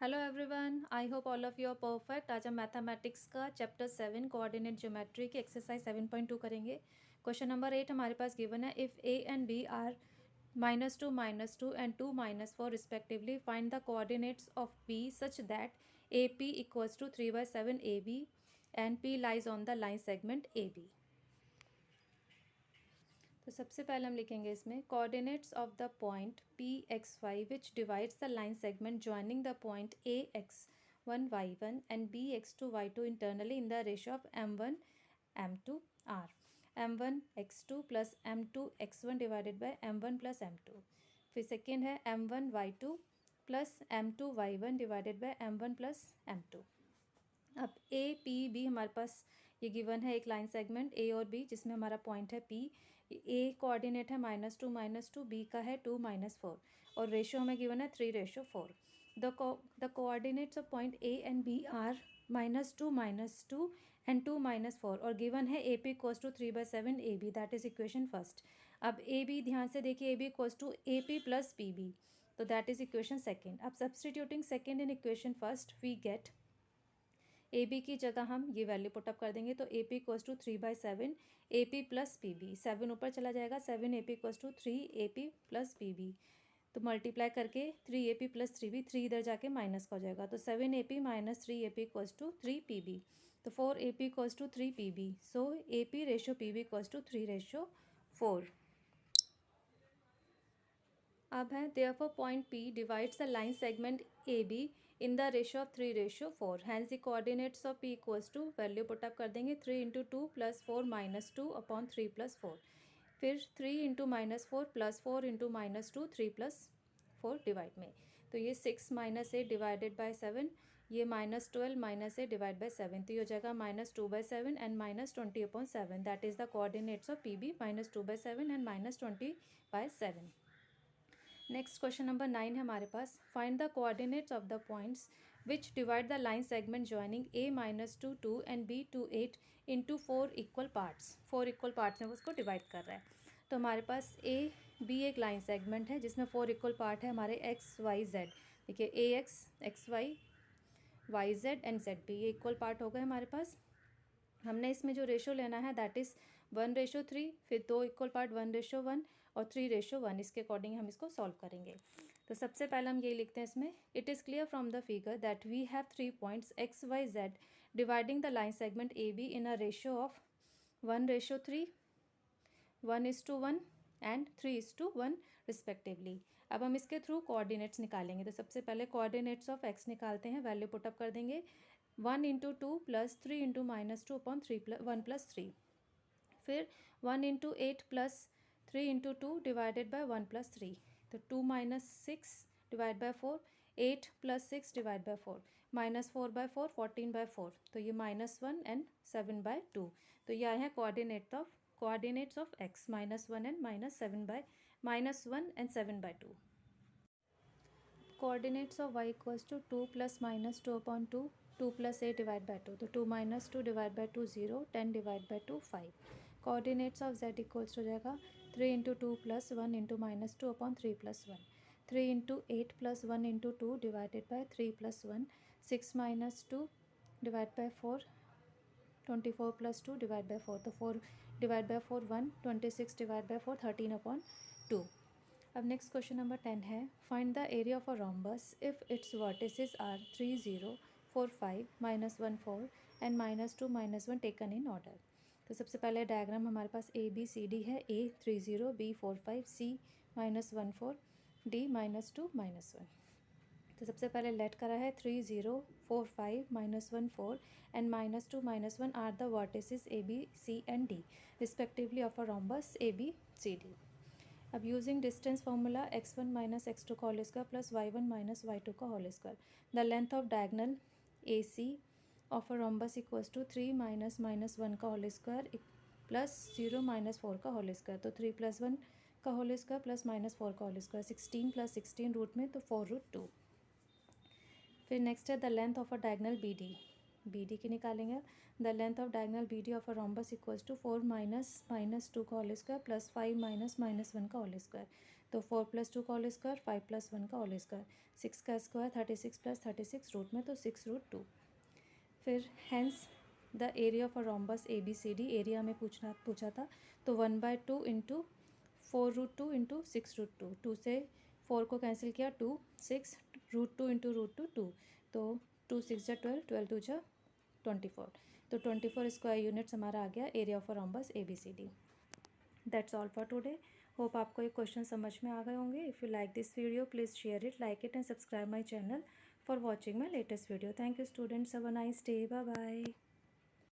Hello everyone, I hope all of you are perfect. आज हम mathematics का chapter 7 coordinate geometry की exercise 7.2 करेंगे। क्वेश्चन नंबर 8 हमारे पास गिवन है, if A and B are -2 and 2 - 4 respectively, find the coordinates of B such that A P equals to 3/7 A B and P lies on the line segment A B. तो सबसे पहले हम लिखेंगे इसमें coordinates of the point P X Y which divides the line segment joining the point A X one Y one and B X two Y two internally in the ratio of m1 m2 r m1 x2 plus m2 x1 divided by m1 plus m2। फिर second है m1 y2 plus m2 y1 divided by m1 plus m2। अब A P B हमारे पास ये given है एक line segment ए और B जिसमें हमारा पॉइंट है पी। ए कोऑर्डिनेट है -2 बी का है 2 - 4 और रेशियो हमें गिवन है 3/4। The coordinates of point A and B are -2 and 2 - 4 और गिवन है A P equals to 3/7 A B, that is equation first. अब ए बी ध्यान से देखिए, A B equals to A P plus P B, तो that is equation second. अब substituting second in equation first we get A B की जगह हम ये वैल्यू पुटअप कर देंगे, तो ए P equals to 3/7 A P plus P B, 7 ऊपर चला जाएगा, 7 A P equals to 3 A P plus P B, तो मल्टीप्लाई करके 3 ए पी प्लस 3 बी, 3 इधर जाके माइनस का हो जाएगा, तो 7 A P minus 3 A P equals to 3 P B, तो 4 A P equals to 3 P B, so A P ratio P B equals to 3/4। अब है therefore point P divides the line segment AB in the ratio of 3/4, hence the coordinates of P equals to value put up कर देंगे 3 × 2 + 4 - 2 upon 3 + 4, फिर 3 × -4 + 4 × -2 3 + 4 divide में, तो ये 6 - 8 divided by 7, ये -12 - 8 divide bye 7, तो ये हो जाएगा -2/7 and -20/7, that is the coordinates of P B -2/7 and -20/7। Next question number 9 है हमारे पास, find the coordinates of the points which divide the line segment joining A -2 and B 8 into 4 equal parts. 4 equal parts में वो उसको divide कर रहा है। तो हमारे पास ए बी एक लाइन सेगमेंट है जिसमें 4 इक्वल पार्ट है हमारे एक्स वाई जेड। देखिए A X Y Z and Z B, ये इक्वल पार्ट हो गए हमारे पास। हमने इसमें जो रेशो लेना है दैट इज़ 1/3, फिर 2 इक्वल पार्ट 1/1 और 3/1, इसके अकॉर्डिंग हम इसको सॉल्व करेंगे। तो सबसे पहले हम ये लिखते हैं इसमें, it is clear from the figure that we have 3 points X Y Z dividing the line segment A B in a ratio of 1/3, 1:1 and 3:1 respectively. अब हम इसके थ्रू कोऑर्डिनेट्स निकालेंगे, तो सबसे पहले कोऑर्डिनेट्स ऑफ एक्स निकालते हैं, वैल्यू पुटअप कर देंगे 1 × 2 + 3 × -2 अपॉन 1 + 3, फिर 1 × 8 + 3 × 2 डिवाइडेड बाय 1 + 3, तो 2 - 6 डिवाइड बाय 4, 8 + 6 डिवाइड बाय 4, -4/4 14/4, तो ये -1 एंड 7/2, तो ये आए हैं coordinates of X -1 and -1 and 7/2। Coordinates of y equals to 2 + -2 upon 2, 2 + 8 divide by 2, तो 2 - 2 divide by 2 0, 10 divide by 2 5। Coordinates of z equals हो जाएगा 3 × 2 + 1 × -2 upon 3 + 1, 3 × 8 + 1 × 2 divided by 3 + 1, 6 - 2 divide bye 4, 24 + 2 divide bye 4, तो 4 डिवाइड बाय 4 1, 26 डिवाइड बाय 4 13/2। अब next question number 10 है, find the area of a rhombus if its vertices are 3 0 4 5 -1 4 and -2 -1 taken in order. तो सबसे पहले diagram हमारे पास ए बी सी डी है, ए 3 0, B 4 5, सी -1 4, D -2 -1। तो सबसे पहले लेट करा है 3 0 4 5 -1 4 and -2 -1 are the vertices A B C and D respectively of a rhombus A B C D. अब using distance formula x1 - x2 का whole square plus y1 - y2 का whole square, the length of diagonal A C of a rhombus equals to 3 - -1 का whole square plus 0 - 4 का whole square, तो 3 + 1 का whole square plus -4 का whole square, 16 + 16 root में, तो 4√2। फिर नेक्स्ट है the length of a diagonal B D, B D की निकालेंगे। The length of diagonal B D of a rhombus equals to 4 minus 2 का होल स्क्वायर प्लस 5 माइनस 1 का whole square. तो 4 + 2 का होल स्क्वायर, 5 + 1 का होल स्क्वायर, 6 का square 36 + 36 root में, तो 6√2। फिर hence the area of a rhombus A B C D, area में पूछा था, तो 1/2 इंटू 4√2 इंटू 6√2, 2 से 4 को कैंसिल किया 2, 6 √2 इंटू √2 2, तो 2 6 × 12, 12 2 × 24, तो 24 स्क्वायर यूनिट्स हमारा आ गया area of a rhombus A B C D. That's all for today. Hope आपको ये क्वेश्चन समझ में आ गए होंगे। If you like this video please share it, like it and subscribe my channel for watching my latest video. Thank you students, have a nice day, bye bye.